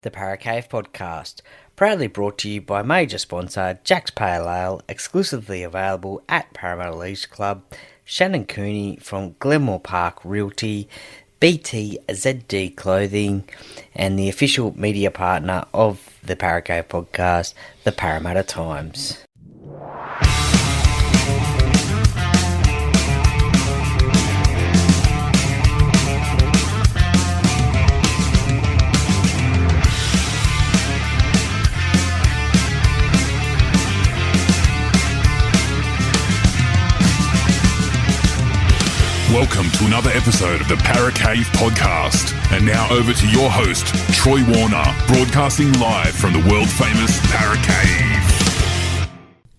The Paracave Podcast, proudly brought to you by major sponsor Jack's Pale Ale, exclusively available at Parramatta Leagues Club, Shannon Cooney from Glenmore Park Realty, BTZD Clothing, and the official media partner of the Paracave Podcast, the Parramatta Times. Welcome to another episode of the Paracave Podcast. And now over to your host, Troy Warner, broadcasting live from the world-famous Paracave.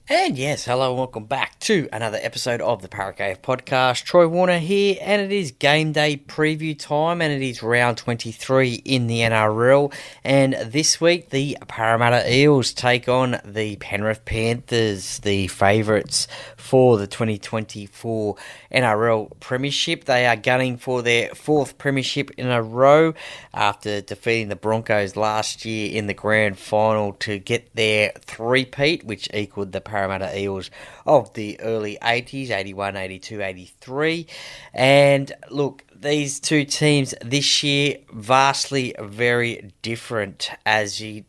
And yes, hello and welcome back to another episode of the Paracave Podcast. Troy Warner here, and it is game day preview time, and it is round 23 in the NRL. And this week, the Parramatta Eels take on the Penrith Panthers, the favourites for the 2024 NRL Premiership. They are gunning for their fourth Premiership in a row after defeating the Broncos last year in the grand final to get their three-peat, which equalled the Parramatta Eels of the early 80s, 81, 82, 83. And look, these two teams this year vastly very different, as you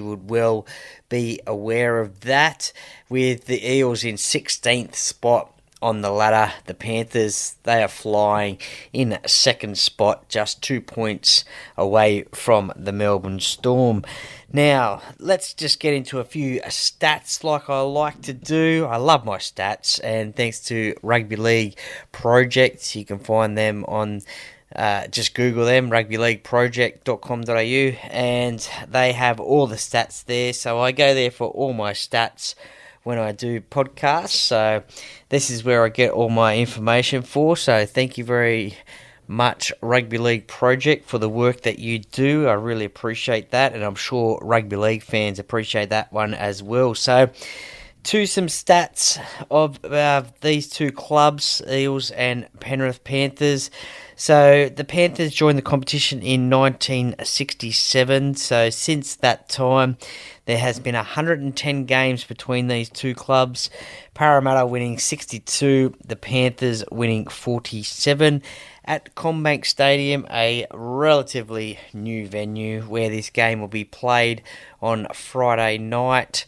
would well be aware of that, with the Eels in 16th spot on the ladder. The Panthers, they are flying in second spot, just 2 points away from the Melbourne Storm. Now, let's just get into a few stats like I like to do. I love my stats, and thanks to Rugby League Projects, you can find them on just Google them, rugbyleagueproject.com.au, and they have all the stats there. So I go there for all my stats when I do podcasts. So this is where I get all my information for. So thank you very much, Rugby League Project, for the work that you do. I really appreciate that, and I'm sure rugby league fans appreciate that one as well. So to some stats of these two clubs, Eels and Penrith Panthers. So the Panthers joined the competition in 1967. So since that time, there has been 110 games between these two clubs. Parramatta winning 62, the Panthers winning 47. At Commbank Stadium, a relatively new venue where this game will be played on Friday night,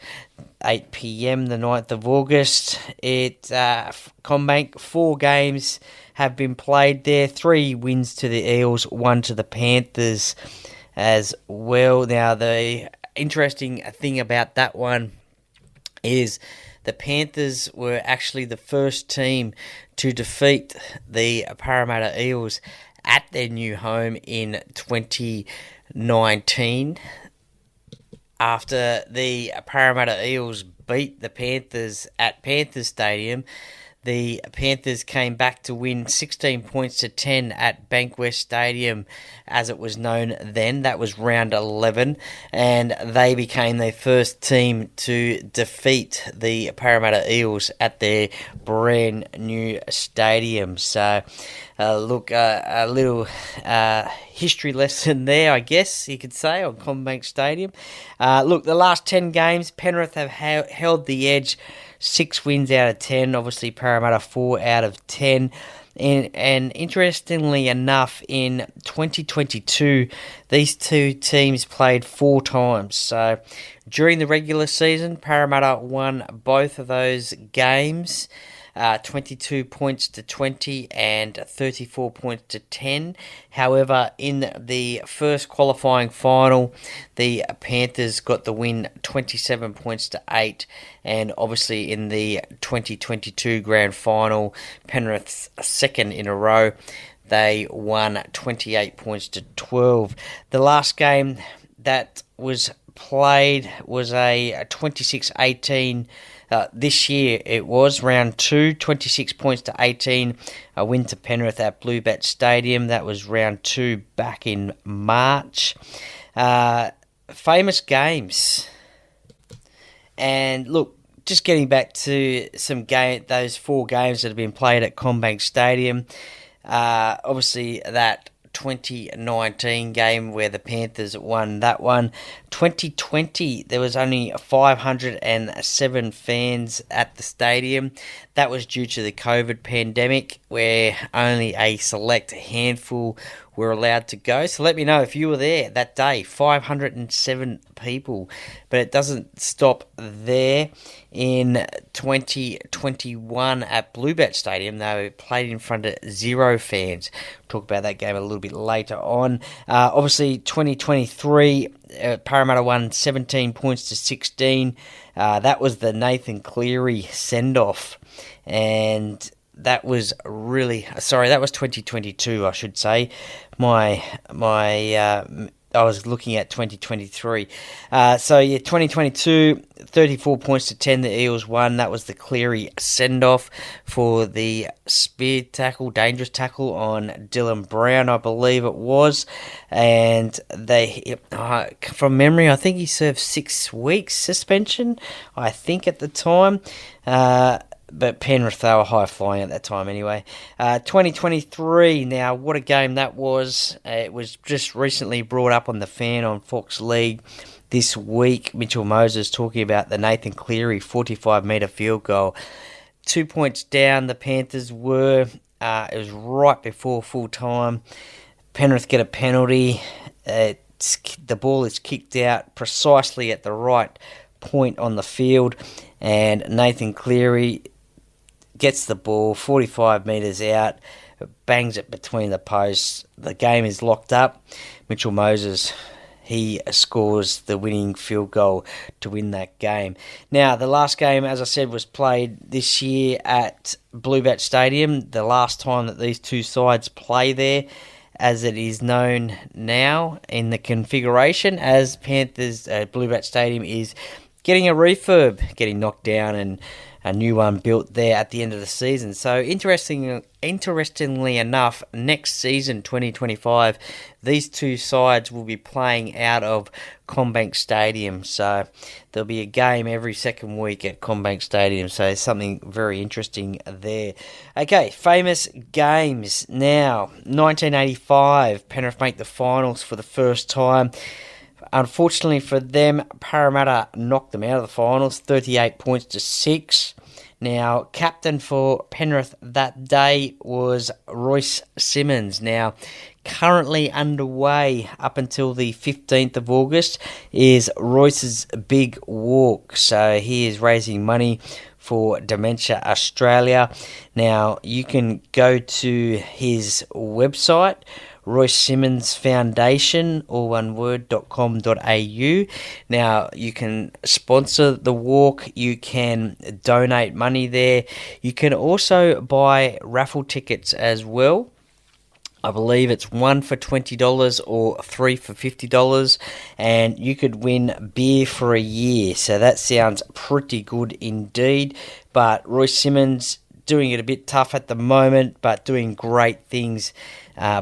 8 p.m, the 9th of August. Commbank, 4 games have been played there, 3 wins to the Eels, 1 to the Panthers as well. Now, the interesting thing about that one is the Panthers were actually the first team to defeat the Parramatta Eels at their new home in 2019. After the Parramatta Eels beat the Panthers at Panthers Stadium, the Panthers came back to win 16 points to 10 at Bankwest Stadium, as it was known then. That was round 11, and they became the first team to defeat the Parramatta Eels at their brand new stadium. So, a little history lesson there, I guess you could say, on Commbank Stadium. The last 10 games, Penrith have held the edge, 6 wins out of 10, obviously Parramatta 4 out of 10. And interestingly enough, in 2022, these two teams played 4 times. So during the regular season, Parramatta won both of those games, 22 points to 20 and 34 points to 10. However, in the first qualifying final, the Panthers got the win, 27 points to 8. And obviously in the 2022 grand final, Penrith's second in a row, they won 28 points to 12. The last game that was played was a 26-18. This year it was round 2, 26 points to 18, a win to Penrith at Bluebet Stadium. That was round 2 back in March. Famous games. And look, just getting back to those 4 games that have been played at Commbank Stadium. Obviously that 2019 game where the Panthers won that one. 2020, there was only 507 fans at the stadium. That was due to the COVID pandemic, where only a select handful were allowed to go. So let me know if you were there that day. 507 people. But it doesn't stop there. In 2021 at Bluebet Stadium, they played in front of 0 fans. Talk about that game a little bit later on. Obviously, 2023, Parramatta won 17 points to 16. That was the Nathan Cleary send-off. And that was really... Sorry, that was 2022, I should say. I was looking at 2023. 2022, 34 points to 10, the Eels won. That was the Cleary send-off for the spear tackle, dangerous tackle on Dylan Brown, I believe it was. And from memory, I think he served 6 weeks suspension, I think, at the time. But Penrith, they were high-flying at that time anyway. 2023, now what a game that was. It was just recently brought up on The Fan on Fox League this week. Mitchell Moses talking about the Nathan Cleary 45-metre field goal. 2 points down, the Panthers were. It was right before full-time. Penrith get a penalty. The ball is kicked out precisely at the right point on the field. And Nathan Cleary gets the ball 45 metres out, bangs it between the posts. The game is locked up. Mitchell Moses, he scores the winning field goal to win that game. Now, the last game, as I said, was played this year at Bluebet Stadium, the last time that these two sides play there, as it is known now in the configuration, as Panthers Bluebet Stadium is getting a refurb, getting knocked down, and a new one built there at the end of the season. So interestingly enough, next season, 2025, these two sides will be playing out of Commbank Stadium. So there'll be a game every second week at Commbank Stadium. So there's something very interesting there. Okay, famous games. Now, 1985, Penrith make the finals for the first time. Unfortunately for them, Parramatta knocked them out of the finals, 38 points to 6. Now, captain for Penrith that day was Royce Simmons. Now, currently underway up until the 15th of August is Royce's Big Walk. So he is raising money for Dementia Australia. Now, you can go to his website, Royce Simmons Foundation, all one word, .com.au. Now, you can sponsor the walk, you can donate money there, you can also buy raffle tickets as well. I believe it's 1 for $20 or 3 for $50, and you could win beer for a year. So that sounds pretty good indeed. But Royce Simmons doing it a bit tough at the moment, but doing great things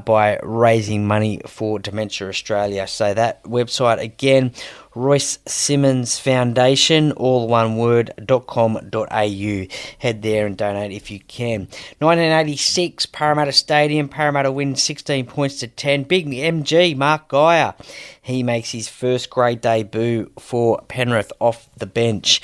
by raising money for Dementia Australia. So that website again, Royce Simmons Foundation, all one word, .com.au. Head there and donate if you can. 1986, Parramatta Stadium. Parramatta wins 16 points to 10. Big MG, Mark Geyer. He makes his first grade debut for Penrith off the bench.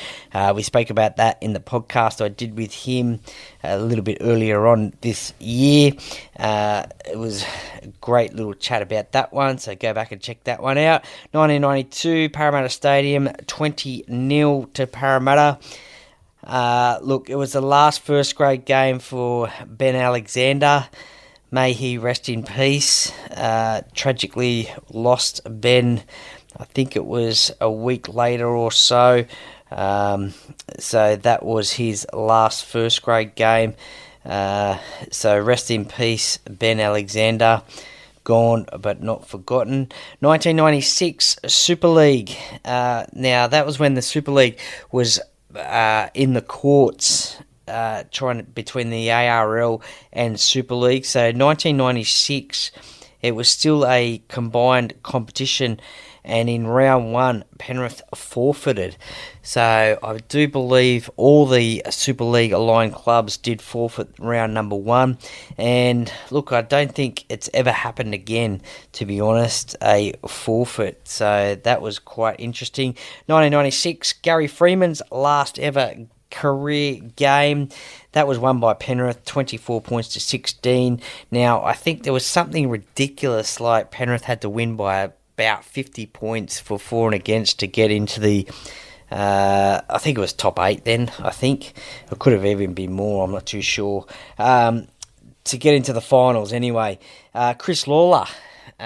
We spoke about that in the podcast I did with him a little bit earlier on this year. It was a great little chat about that one, so go back and check that one out. 1992, Parramatta Stadium, 20-0 to Parramatta. Look, it was the last first grade game for Ben Alexander. May he rest in peace. Tragically lost Ben, I think it was a week later or so. So that was his last first grade game. So rest in peace, Ben Alexander. Gone but not forgotten. 1996 Super League. Now that was when the Super League was in the courts, between the ARL and Super League. So 1996 it was still a combined competition, and in round one, Penrith forfeited. So I do believe all the Super League aligned clubs did forfeit round number one. And look, I don't think it's ever happened again, to be honest, a forfeit. So that was quite interesting. 1996, Gary Freeman's last ever career game. That was won by Penrith, 24 points to 16. Now, I think there was something ridiculous, like Penrith had to win by about 50 points for for and against to get into the, I think it was top 8 then, I think. It could have even been more, I'm not too sure. To get into the finals anyway. Chris Lawler,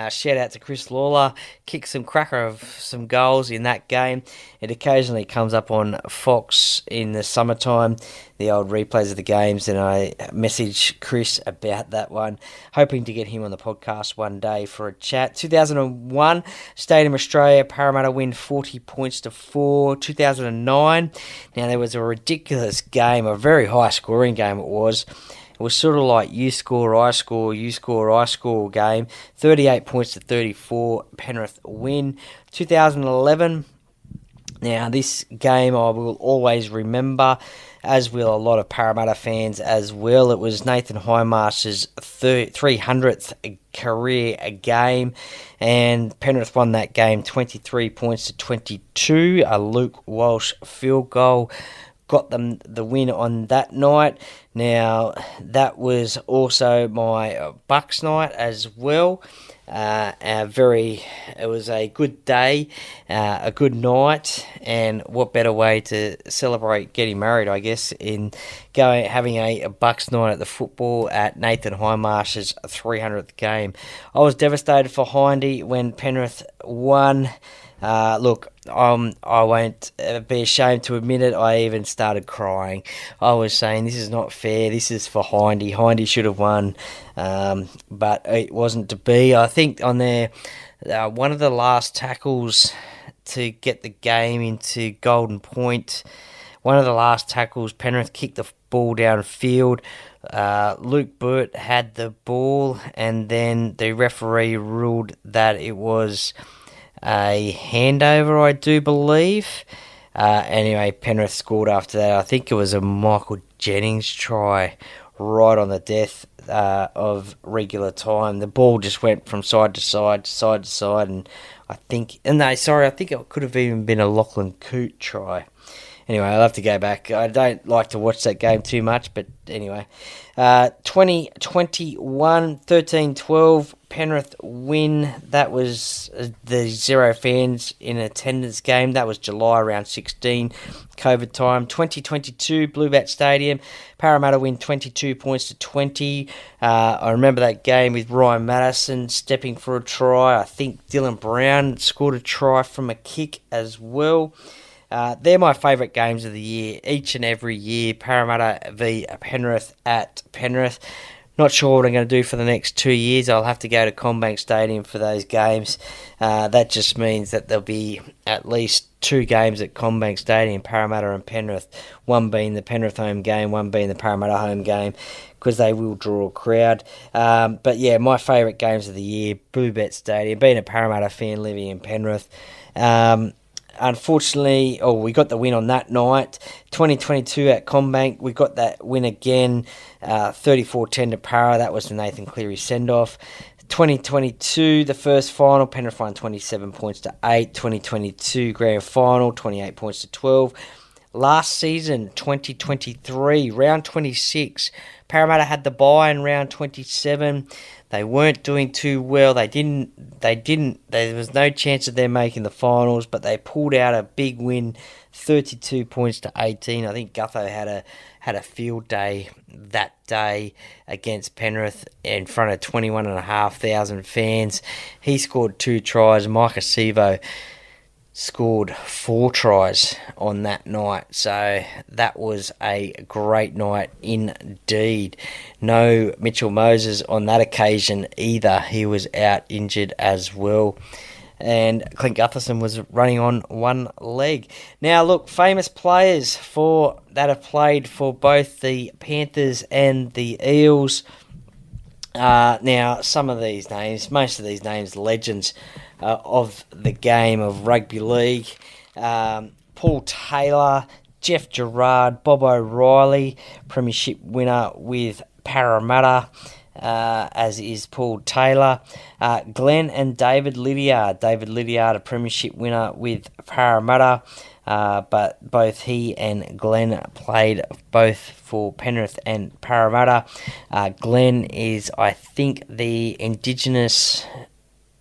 shout out to Chris Lawler, kicked some cracker of some goals in that game. It occasionally comes up on Fox in the summertime, the old replays of the games, and I messaged Chris about that one, hoping to get him on the podcast one day for a chat. 2001, Stadium Australia, Parramatta win 40 points to 4. 2009, now there was a ridiculous game, a very high scoring game it was. It was sort of like you score, I score, you score, I score game. 38 points to 34, Penrith win. 2011, now this game I will always remember, as will a lot of Parramatta fans as well. It was Nathan Highmarsh's 300th career game, and Penrith won that game 23 points to 22. A Luke Walsh field goal got them the win on that night. Now, that was also my Bucks night as well. It was a good day, a good night, and what better way to celebrate getting married, I guess, in having a Bucks night at the football at Nathan Highmarsh's 300th game. I was devastated for Hindy when Penrith won. Look, I won't be ashamed to admit it. I even started crying. I was saying, this is not fair. This is for Hindy. Hindy should have won, but it wasn't to be. I think on their one of the last tackles to get the game into Golden Point, one of the last tackles, Penrith kicked the ball downfield. Luke Burt had the ball, and then the referee ruled that it was a handover, I do believe. Anyway, Penrith scored after that. I think it was a Michael Jennings try right on the death of regular time. The ball just went from side to side, side to side, and I think it could have even been a Lachlan Coote try. Anyway, I'll have to go back. I don't like to watch that game too much, but anyway. 2021, 13-12, Penrith win. That was the 0 fans in attendance game. That was July around 16, COVID time. 2022, Bluebat Stadium, Parramatta win 22 points to 20. I remember that game with Ryan Madison stepping for a try. I think Dylan Brown scored a try from a kick as well. They're my favourite games of the year, each and every year. Parramatta v Penrith at Penrith. Not sure what I'm going to do for the next 2 years. I'll have to go to Commbank Stadium for those games. That just means that there'll be at least 2 games at Commbank Stadium, Parramatta and Penrith. One being the Penrith home game, one being the Parramatta home game, because they will draw a crowd. But yeah, my favourite games of the year, Bluebet Stadium, being a Parramatta fan living in Penrith. Unfortunately, we got the win on that night. 2022 at Commbank, we got that win again, 34-10 to Para. That was the Nathan Cleary send-off. 2022, the first final, Penrith won 27 points to 8. 2022 grand final, 28 points to 12. Last season, 2023, round 26, Parramatta had the bye in round 27. They weren't doing too well. There was no chance of them making the finals, but they pulled out a big win, 32 points to 18. I think Gutho had a field day that day against Penrith in front of 21,500 fans. He scored 2 tries. Micah Sevo scored 4 tries on that night, so that was a great night indeed. No Mitchell Moses on that occasion either. He was out injured as well, and Clint Gutherson was running on one leg. Now look, famous players that have played for both the Panthers and the Eels. Now, most of these names, legends of the game of rugby league. Paul Taylor, Jeff Gerard, Bob O'Reilly, premiership winner with Parramatta, as is Paul Taylor. Glenn and David Lydiard. David Lydiard, a premiership winner with Parramatta. But both he and Glenn played both for Penrith and Parramatta. Glenn is, I think, the Indigenous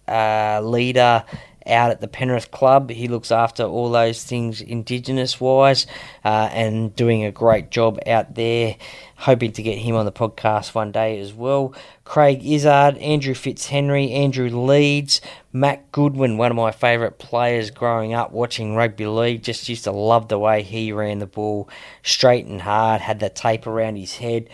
leader out at the Penrith club. He looks after all those things Indigenous-wise and doing a great job out there. Hoping to get him on the podcast one day as well. Craig Izzard, Andrew Fitzhenry, Andrew Leeds, Matt Goodwin, one of my favourite players growing up watching rugby league. Just used to love the way he ran the ball straight and hard, had the tape around his head.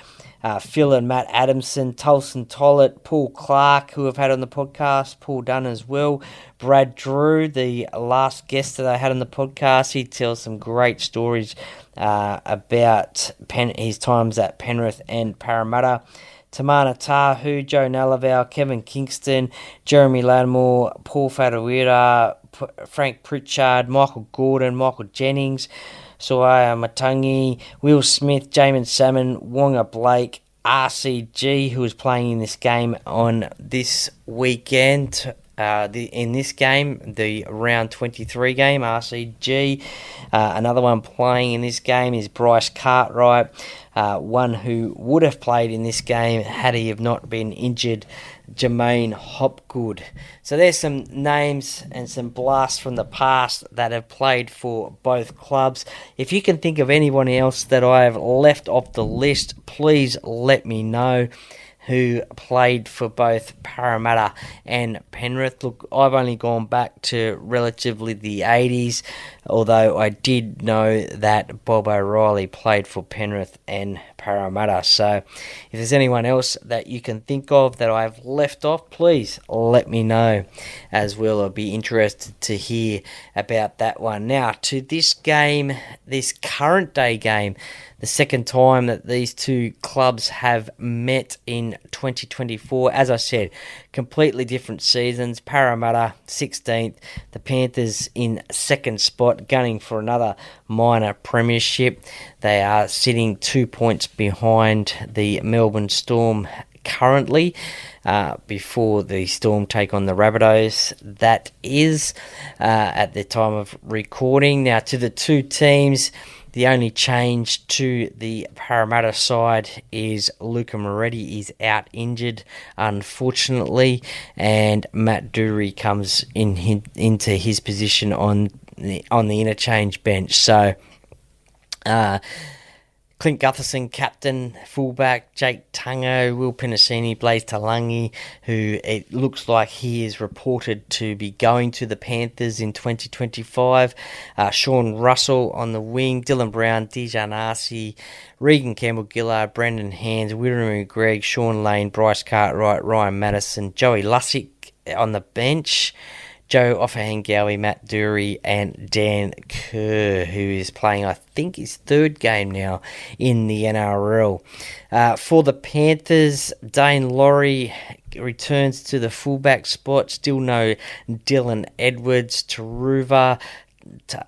Phil and Matt Adamson, Tolson Tollett, Paul Clark, who I've had on the podcast, Paul Dunn as well. Brad Drew, the last guest that I had on the podcast, he tells some great stories about his times at Penrith and Parramatta. Tamana Tahu, Joe Nalaval, Kevin Kingston, Jeremy Lattimore, Paul Fadawira, Frank Pritchard, Michael Gordon, Michael Jennings, Suaya Matangi, Will Smith, Jamin Salmon, Wonga Blake, RCG, who is playing in this game on this weekend. In this game, the round 23 game, RCG. Another one playing in this game is Bryce Cartwright, one who would have played in this game had he have not been injured, Jermaine Hopgood. So there's some names and some blasts from the past that have played for both clubs. If you can think of anyone else that I have left off the list, please let me know, who played for both Parramatta and Penrith. Look, I've only gone back to relatively the 80s, although I did know that Bob O'Reilly played for Penrith and Parramatta. So if there's anyone else that you can think of that I've left off, please let me know as well. I'll be interested to hear about that one. Now, to this game, this current day game, the second time that these two clubs have met in 2024. As I said, completely different seasons. Parramatta 16th, the Panthers in second spot, gunning for another minor premiership. They are sitting 2 points behind the Melbourne Storm currently, before the Storm take on the Rabbitohs. That is at the time of recording. Now, to the two teams, the only change to the Parramatta side is Luca Moretti is out injured, unfortunately, and Matt Dury comes into his position on the interchange bench. So, Clint Gutherson, captain, fullback, Jake Tungo, Will Penasini, Blaze Talangi, who it looks like he is reported to be going to the Panthers in 2025. Sean Russell on the wing, Dylan Brown, Dijon Arcee, Regan Campbell-Gillard, Brendan Hands, William Gregg, Sean Lane, Bryce Cartwright, Ryan Madison, Joey Lussick on the bench, Joe Offahengawi, Matt Dury, and Dan Kerr, who is playing, I think, his third game now in the NRL. For the Panthers, Dane Laurie returns to the fullback spot. Still no Dylan Edwards. Taruva,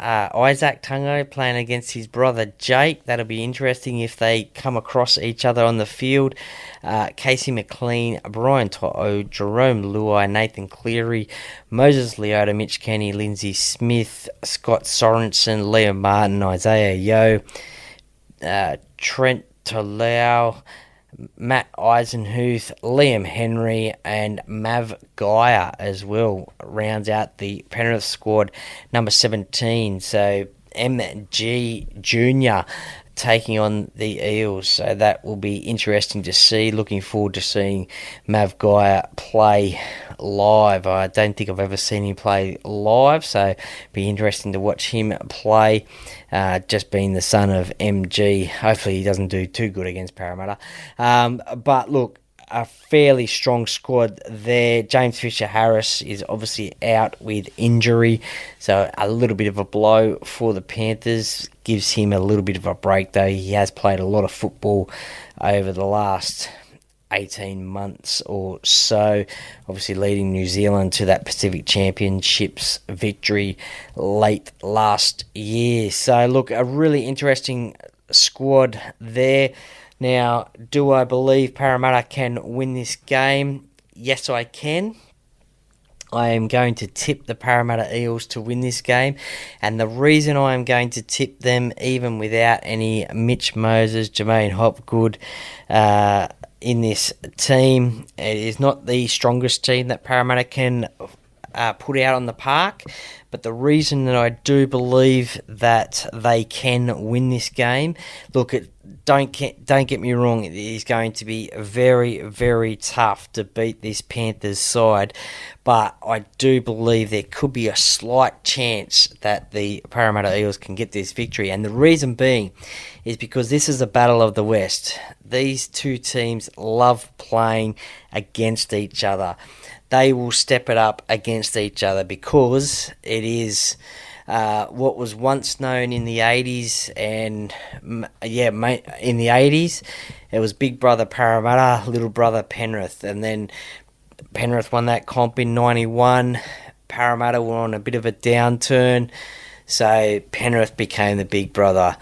Isaac Tungo playing against his brother Jake. That'll be interesting if they come across each other on the field. Casey McLean, Brian To'o, Jerome Luai, Nathan Cleary, Moses Leota, Mitch Kenny, Lindsay Smith, Scott Sorensen, Liam Martin, Isaiah Yeo, Trent Tolau, Matt Eisenhuth, Liam Henry, and Mav Geyer as well rounds out the Penrith squad, number 17. So MG Jr. taking on the Eels. So that will be interesting to see. Looking forward to seeing Mav Geyer play live. I don't think I've ever seen him play live, so be interesting to watch him play. Just being the son of MG, hopefully he doesn't do too good against Parramatta. But look, a fairly strong squad there. James Fisher-Harris is obviously out with injury, so a little bit of a blow for the Panthers. Gives him a little bit of a break, though. He has played a lot of football over the last 18 months or so, obviously leading New Zealand to that Pacific Championships victory late last year. So look, a really interesting squad there. Now, do I believe Parramatta can win this game? Yes, I can. I am going to tip the Parramatta Eels to win this game, and the reason I am going to tip them, even without any Mitch Moses, Jermaine Hopgood in this team, it is not the strongest team that Parramatta can put out on the park. But the reason that I do believe that they can win this game, look, don't get me wrong, it is going to be very, very tough to beat this Panthers side, but I do believe there could be a slight chance that the Parramatta Eels can get this victory. And the reason being is because this is a battle of the West. These two teams love playing against each other. They will step it up against each other because it is what was once known in the 80s, and in the 80s, it was Big Brother Parramatta, Little Brother Penrith, and then Penrith won that comp in 91. Parramatta were on a bit of a downturn, so Penrith became the big brother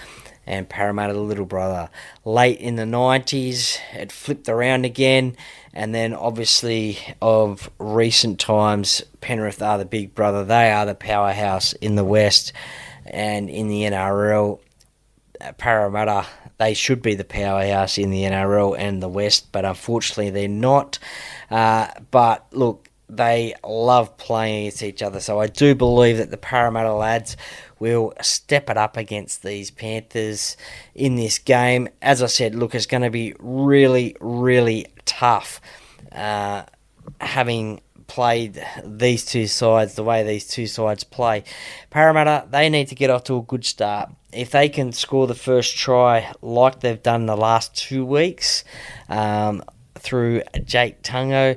and Parramatta the little brother. Late in the 90s, it flipped around again, and then obviously of recent times, Penrith are the big brother. They are the powerhouse in the West, and in the NRL, Parramatta, they should be the powerhouse in the NRL and the West, but unfortunately they're not. But look, they love playing against each other, so I do believe that the Parramatta lads will step it up against these Panthers in this game. As I said, look, it's going to be really, really tough having played these two sides the way these two sides play. Parramatta, they need to get off to a good start. If they can score the first try like they've done the last 2 weeks, through Jake Tungo,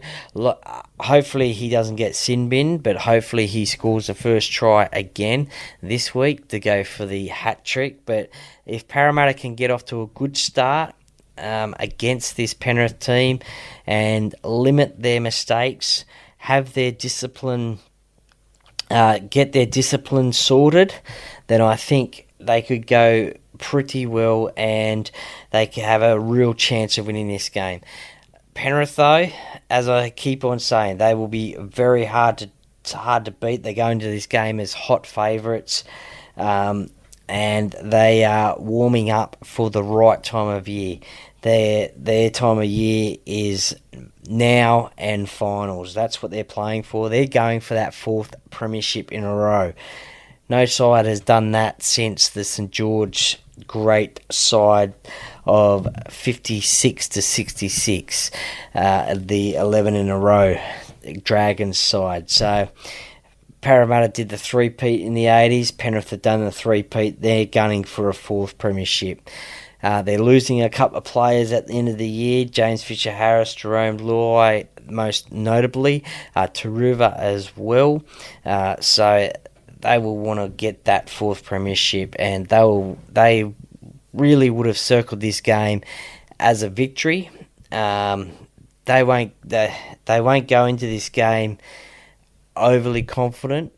hopefully he doesn't get sin bin, but hopefully he scores the first try again this week to go for the hat trick. But if Parramatta can get off to a good start against this Penrith team and limit their mistakes, have their discipline, get their discipline sorted, then I think they could go pretty well and they could have a real chance of winning this game. Penrith, though, as I keep on saying, they will be very hard to beat. They go into this game as hot favourites, and they are warming up for the right time of year. Their time of year is now and finals. That's what they're playing for. They're going for that 4th premiership in a row. No side has done that since the St George great side of 56 to 66, the 11 in a row Dragons side. So Parramatta did the three-peat in the 80s. Penrith have done the three-peat. They're gunning for a 4th premiership. They're losing a couple of players at the end of the year. James Fisher-Harris, Jerome Luai, most notably, Taruva as well. So they will want to get that 4th premiership, and they really would have circled this game as a victory. They won't go into this game overly confident.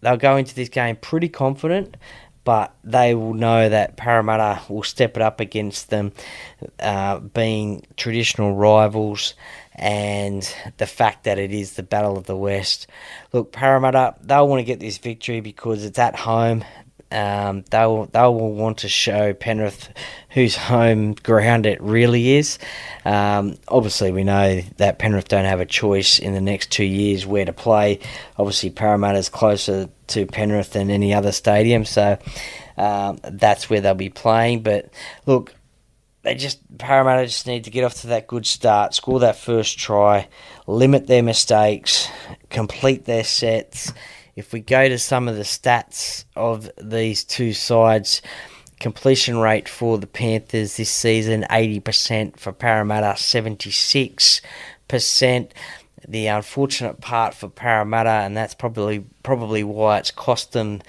They'll go into this game pretty confident, but they will know that Parramatta will step it up against them, being traditional rivals, and the fact that it is the Battle of the West. Look, Parramatta, they'll want to get this victory because it's at home. They will want to show Penrith whose home ground it really is. Obviously, we know that Penrith don't have a choice in the next 2 years where to play. Obviously, Parramatta's closer to Penrith than any other stadium, so that's where they'll be playing. But look, Parramatta just need to get off to that good start, score that first try, limit their mistakes, complete their sets. If we go to some of the stats of these two sides, completion rate for the Panthers this season, 80%, for Parramatta, 76%. The unfortunate part for Parramatta, and that's probably why it's cost them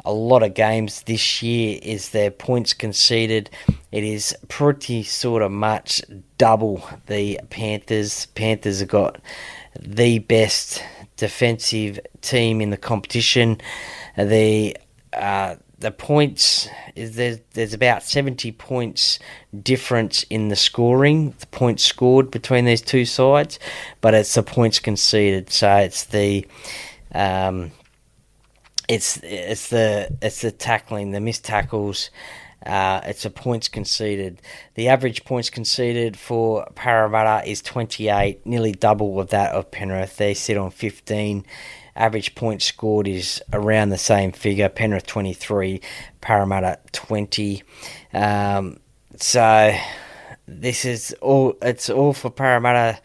a lot of games this year is their points conceded. It is pretty sort of much double the Panthers. Panthers have got the best defensive team in the competition. The points is there's about 70 points difference in the scoring, the points scored between these two sides, but it's the points conceded. So it's the it's the tackling, the missed tackles. It's the points conceded. The average points conceded for Parramatta is 28, nearly double of that of Penrith. They sit on 15. Average points scored is around the same figure. Penrith 23, Parramatta 20. So this is all. It's all for Parramatta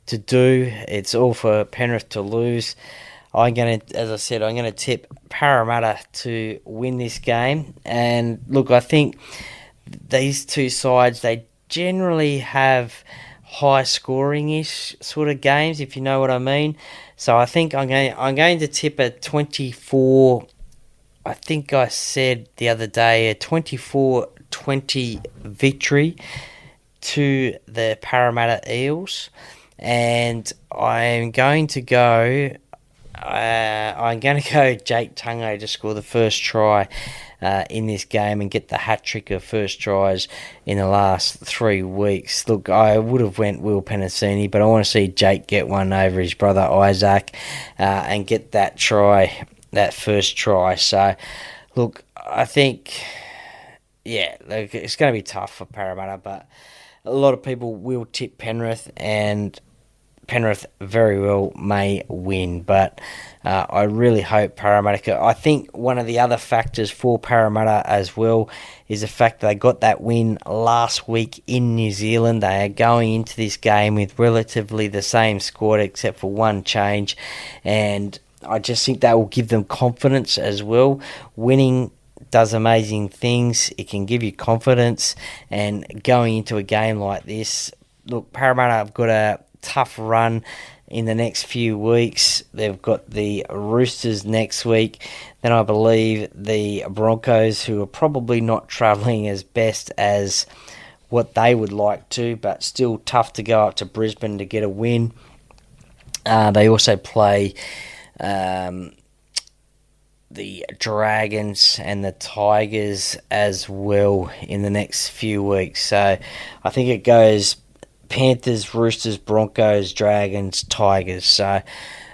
to do. It's all for Penrith to lose. I'm going to tip Parramatta to win this game. And look, I think these two sides, they generally have high scoring-ish sort of games, if you know what I mean. So I think I'm going to tip a 24. I think I said the other day a 24-20 victory to the Parramatta Eels, and I'm going to go Jake Tungo to score the first try in this game and get the hat-trick of first tries in the last 3 weeks. Look, I would have went Will Penasini, but I want to see Jake get one over his brother Isaac and get that try, that first try. So, look, I think, look, it's going to be tough for Parramatta, but a lot of people will tip Penrith, and Penrith very well may win, but I really hope Parramatta. I think one of the other factors for Parramatta as well is the fact that they got that win last week in New Zealand. They are going into this game with relatively the same squad except for one change, and I just think that will give them confidence as well. Winning does amazing things. It can give you confidence, and going into a game like this, look, Parramatta have got a tough run in the next few weeks. They've got the Roosters next week, then I believe the Broncos, who are probably not travelling as best as what they would like to, but still tough to go up to Brisbane to get a win. They also play the Dragons and the Tigers as well in the next few weeks. So I think it goes Panthers, Roosters, Broncos, Dragons, Tigers. So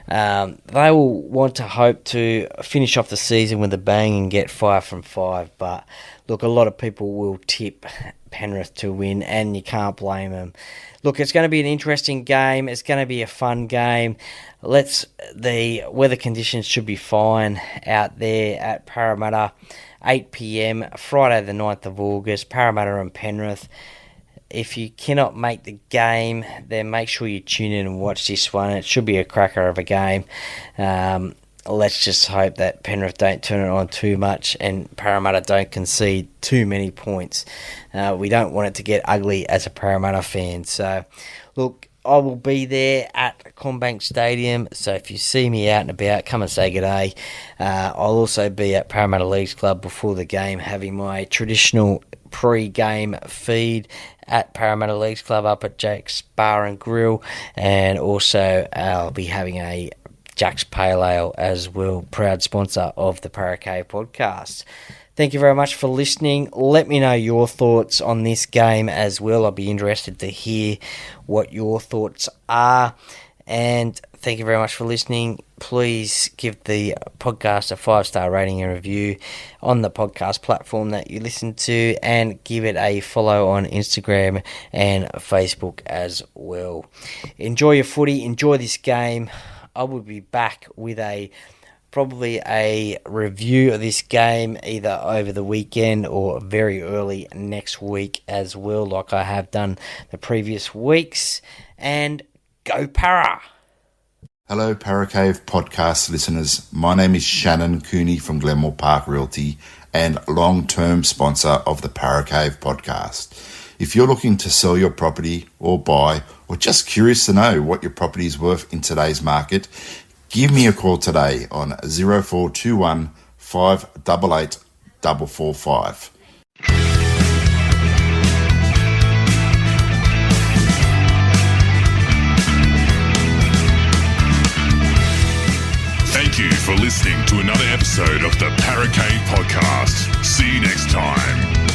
they will want to hope to finish off the season with a bang and get 5 from 5. But look, a lot of people will tip Penrith to win, and you can't blame them. Look, it's going to be an interesting game. It's going to be a fun game. The weather conditions should be fine out there at Parramatta. 8 p.m, Friday the 9th of August, Parramatta and Penrith. If you cannot make the game, then make sure you tune in and watch this one. It should be a cracker of a game. Let's just hope that Penrith don't turn it on too much and Parramatta don't concede too many points. We don't want it to get ugly as a Parramatta fan. So, look, I will be there at Commbank Stadium, so if you see me out and about, come and say g'day. I'll also be at Parramatta Leagues Club before the game, having my traditional pre-game feed at Parramatta Leagues Club up at Jack's Bar and Grill, and also I'll be having a Jack's Pale Ale as well, proud sponsor of the Paracave podcast. Thank you very much for listening. Let me know your thoughts on this game as well. I'll be interested to hear what your thoughts are. And thank you very much for listening. Please give the podcast a 5-star rating and review on the podcast platform that you listen to, and give it a follow on Instagram and Facebook as well. Enjoy your footy. Enjoy this game. I will be back with probably a review of this game either over the weekend or very early next week as well, like I have done the previous weeks. And go Para! Hello, Paracave podcast listeners. My name is Shannon Cooney from Glenmore Park Realty and long-term sponsor of the Paracave podcast. If you're looking to sell your property or buy, or just curious to know what your property is worth in today's market, give me a call today on 0421 588 445. Thank you for listening to another episode of the Paracave Podcast. See you next time.